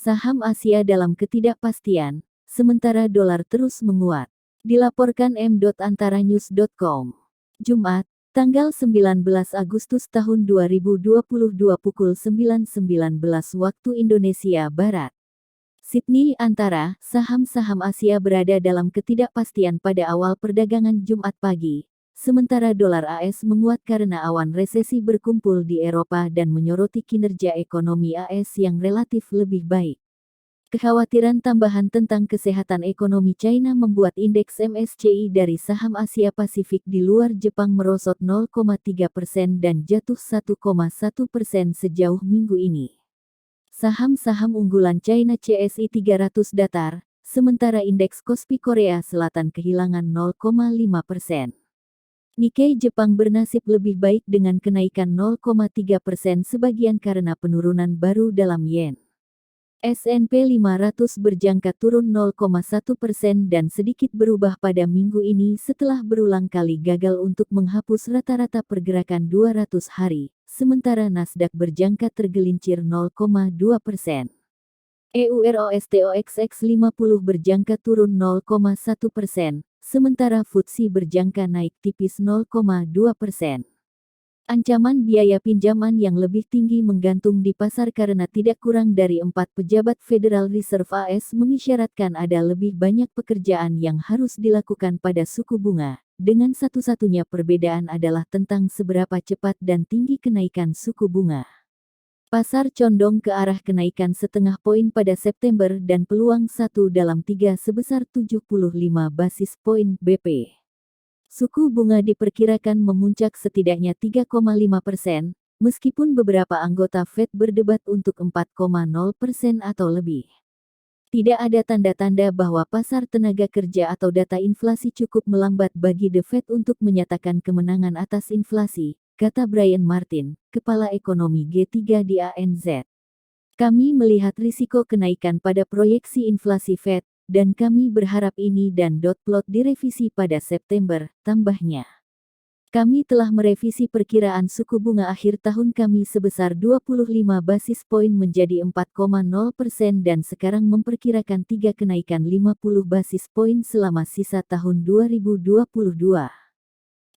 Saham Asia dalam ketidakpastian, sementara dolar terus menguat. Dilaporkan m.antaranews.com. Jumat, tanggal 19 Agustus tahun 2022 pukul 9.19 waktu Indonesia Barat. Sydney Antara, saham-saham Asia berada dalam ketidakpastian pada awal perdagangan Jumat pagi. Sementara dolar AS menguat karena awan resesi berkumpul di Eropa dan menyoroti kinerja ekonomi AS yang relatif lebih baik. Kekhawatiran tambahan tentang kesehatan ekonomi China membuat indeks MSCI dari saham Asia Pasifik di luar Jepang merosot 0,3% dan jatuh 1,1% sejauh minggu ini. Saham-saham unggulan China CSI 300 datar, sementara indeks Kospi Korea Selatan kehilangan 0,5%. Nikkei Jepang bernasib lebih baik dengan kenaikan 0,3% sebagian karena penurunan baru dalam yen. S&P 500 berjangka turun 0,1% dan sedikit berubah pada minggu ini setelah berulang kali gagal untuk menghapus rata-rata pergerakan 200 hari, sementara Nasdaq berjangka tergelincir 0,2%. EUROSTOXX 50 berjangka turun 0,1%. Sementara FTSE berjangka naik tipis 0,2%. Ancaman biaya pinjaman yang lebih tinggi menggantung di pasar karena tidak kurang dari 4 pejabat Federal Reserve AS mengisyaratkan ada lebih banyak pekerjaan yang harus dilakukan pada suku bunga, dengan satu-satunya perbedaan adalah tentang seberapa cepat dan tinggi kenaikan suku bunga. Pasar condong ke arah kenaikan setengah poin pada September dan peluang 1/3 sebesar 75 basis poin BP. Suku bunga diperkirakan memuncak setidaknya 3,5%, meskipun beberapa anggota Fed berdebat untuk 4,0% atau lebih. Tidak ada tanda-tanda bahwa pasar tenaga kerja atau data inflasi cukup melambat bagi The Fed untuk menyatakan kemenangan atas inflasi, kata Brian Martin, Kepala Ekonomi G3 di ANZ. Kami melihat risiko kenaikan pada proyeksi inflasi Fed, dan kami berharap ini dan dot plot direvisi pada September, tambahnya. Kami telah merevisi perkiraan suku bunga akhir tahun kami sebesar 25 basis poin menjadi 4,0% dan sekarang memperkirakan 3 kenaikan 50 basis poin selama sisa tahun 2022.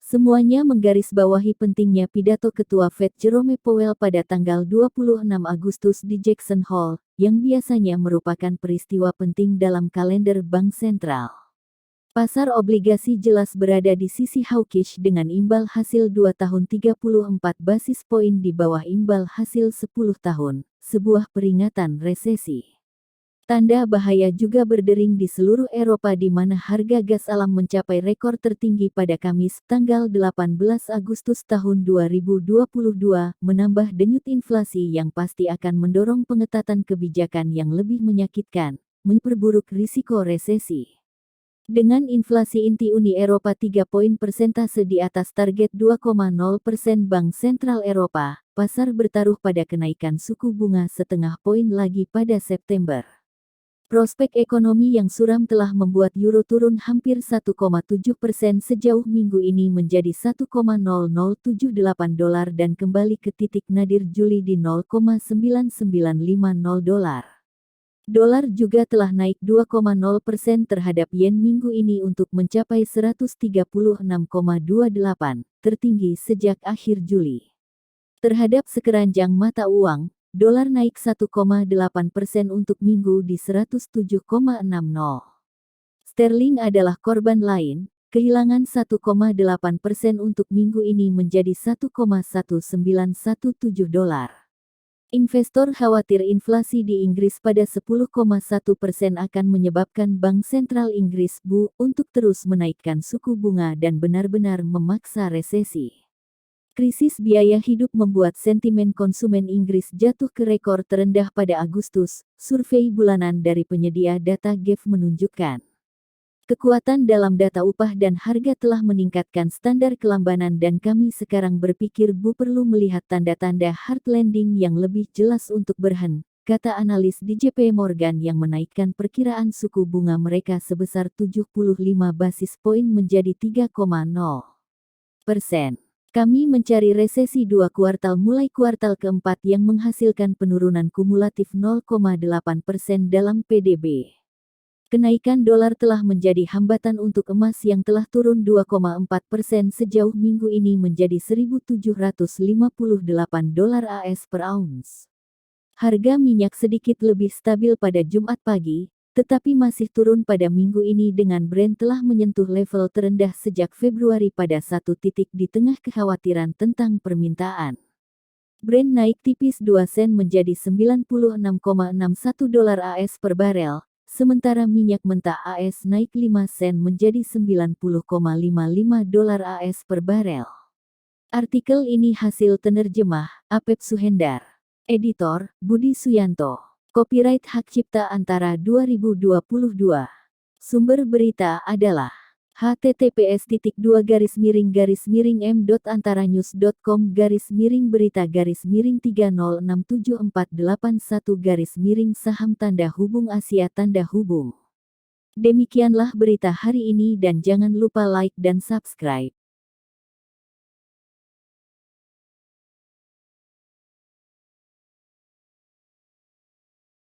Semuanya menggarisbawahi pentingnya pidato Ketua Fed Jerome Powell pada tanggal 26 Agustus di Jackson Hole, yang biasanya merupakan peristiwa penting dalam kalender bank sentral. Pasar obligasi jelas berada di sisi hawkish dengan imbal hasil 2 tahun 34 basis poin di bawah imbal hasil 10 tahun, sebuah peringatan resesi. Tanda bahaya juga berdering di seluruh Eropa di mana harga gas alam mencapai rekor tertinggi pada Kamis, tanggal 18 Agustus tahun 2022, menambah denyut inflasi yang pasti akan mendorong pengetatan kebijakan yang lebih menyakitkan, memperburuk risiko resesi. Dengan inflasi inti Uni Eropa 3 poin persentase di atas target 2,0% Bank Sentral Eropa, pasar bertaruh pada kenaikan suku bunga setengah poin lagi pada September. Prospek ekonomi yang suram telah membuat euro turun hampir 1,7% sejauh minggu ini menjadi 1,0078 dolar dan kembali ke titik nadir Juli di 0,9950 dolar. Dolar juga telah naik 2,0% terhadap yen minggu ini untuk mencapai 136,28, tertinggi sejak akhir Juli. Terhadap sekeranjang mata uang, dolar naik 1,8% untuk minggu di 107,60. Sterling adalah korban lain, kehilangan 1,8% untuk minggu ini menjadi 1,1917 dolar. Investor khawatir inflasi di Inggris pada 10,1% akan menyebabkan Bank Sentral Inggris (BU) untuk terus menaikkan suku bunga dan benar-benar memaksa resesi. Krisis biaya hidup membuat sentimen konsumen Inggris jatuh ke rekor terendah pada Agustus, survei bulanan dari penyedia data GEF menunjukkan. Kekuatan dalam data upah dan harga telah meningkatkan standar kelambanan dan kami sekarang berpikir BU perlu melihat tanda-tanda hard landing yang lebih jelas untuk berhen, kata analis di JP Morgan yang menaikkan perkiraan suku bunga mereka sebesar 75 basis poin menjadi 3,0%. Kami mencari resesi 2 kuartal mulai kuartal keempat yang menghasilkan penurunan kumulatif 0,8% dalam PDB. Kenaikan dolar telah menjadi hambatan untuk emas yang telah turun 2,4% sejauh minggu ini menjadi $1.758 AS per ounce. Harga minyak sedikit lebih stabil pada Jumat pagi, tetapi masih turun pada minggu ini dengan Brent telah menyentuh level terendah sejak Februari pada satu titik di tengah kekhawatiran tentang permintaan. Brent naik tipis 2 sen menjadi $96,61 AS per barel, sementara minyak mentah AS naik 5 sen menjadi $90,55 AS per barel. Artikel ini hasil penerjemah, Apep Suhendar. Editor, Budi Suyanto. Copyright Hak Cipta Antara 2022. Sumber berita adalah https://m.antara-news.com/berita-3067481-saham tanda hubung Asia tanda hubung. Demikianlah berita hari ini dan jangan lupa like dan subscribe.